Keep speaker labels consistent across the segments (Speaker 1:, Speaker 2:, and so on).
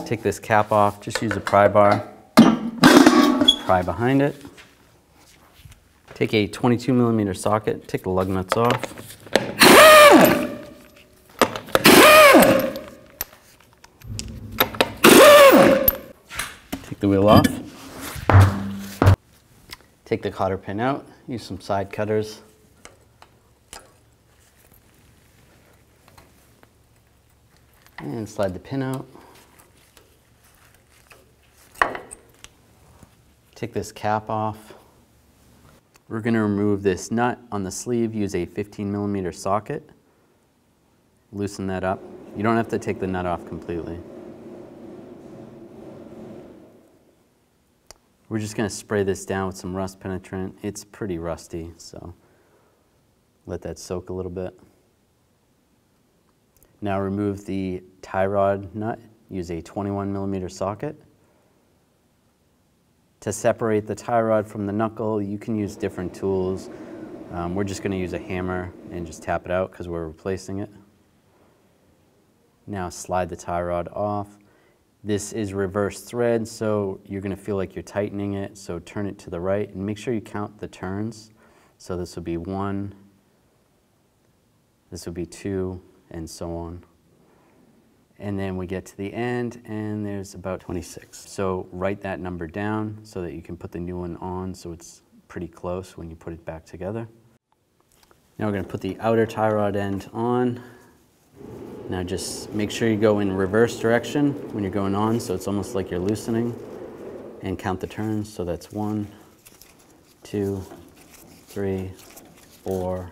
Speaker 1: Take this cap off, just use a pry bar, pry behind it. Take a 22mm socket, take the lug nuts off. Take the wheel off. Take the cotter pin out, use some side cutters. And slide the pin out. Take this cap off. We're going to remove this nut on the sleeve, use a 15mm socket. Loosen that up. You don't have to take the nut off completely. We're just going to spray this down with some rust penetrant. It's pretty rusty, so let that soak a little bit. Now remove the tie rod nut. Use a 21mm socket. To separate the tie rod from the knuckle, you can use different tools. We're just going to use a hammer and just tap it out because we're replacing it. Now slide the tie rod off. This is reverse thread, so you're going to feel like you're tightening it, so turn it to the right and make sure you count the turns. So this would be 1, this would be 2, and so on. And then we get to the end and there's about 26. So write that number down so that you can put the new one on so it's pretty close when you put it back together. Now we're going to put the outer tie rod end on. Now just make sure you go in reverse direction when you're going on, so it's almost like you're loosening, and count the turns. So that's 1, 2, 3, 4,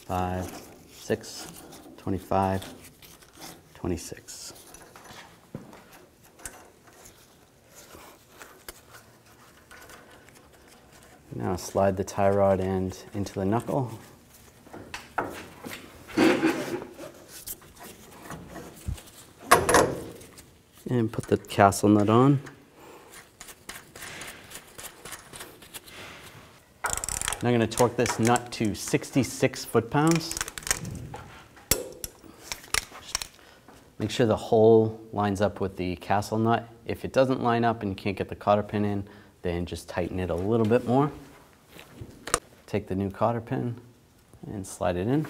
Speaker 1: 5, 6, 25, 26. Now slide the tie rod end into the knuckle. And put the castle nut on. Now I'm going to torque this nut to 66 foot-pounds. Make sure the hole lines up with the castle nut. If it doesn't line up and you can't get the cotter pin in, then just tighten it a little bit more. Take the new cotter pin and slide it in.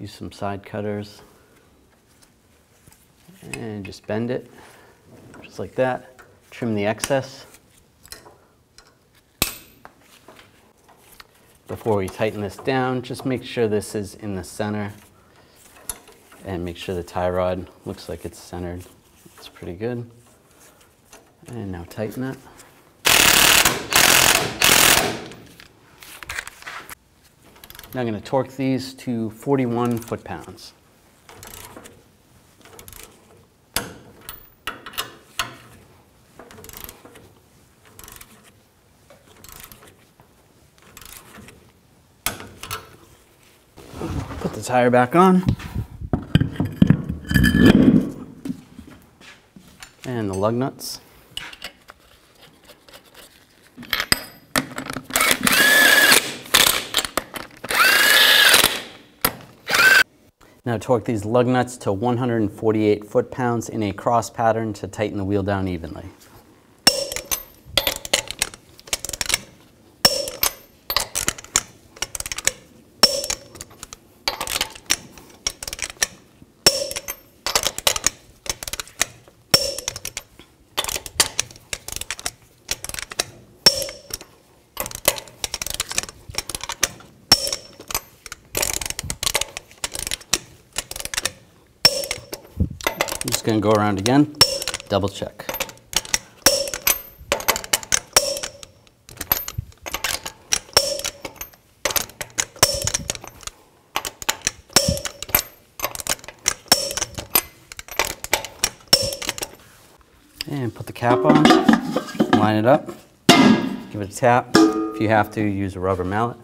Speaker 1: Use some side cutters and just bend it, just like that. Trim the excess. Before we tighten this down, just make sure this is in the center and make sure the tie rod looks like it's centered. It's pretty good. And now tighten it. Now I'm going to torque these to 41 foot-pounds. Put the tire back on. And the lug nuts. Now torque these lug nuts to 148 foot-pounds in a cross pattern to tighten the wheel down evenly. I'm just going to go around again, double check. And put the cap on, line it up, give it a tap. If you have to, use a rubber mallet.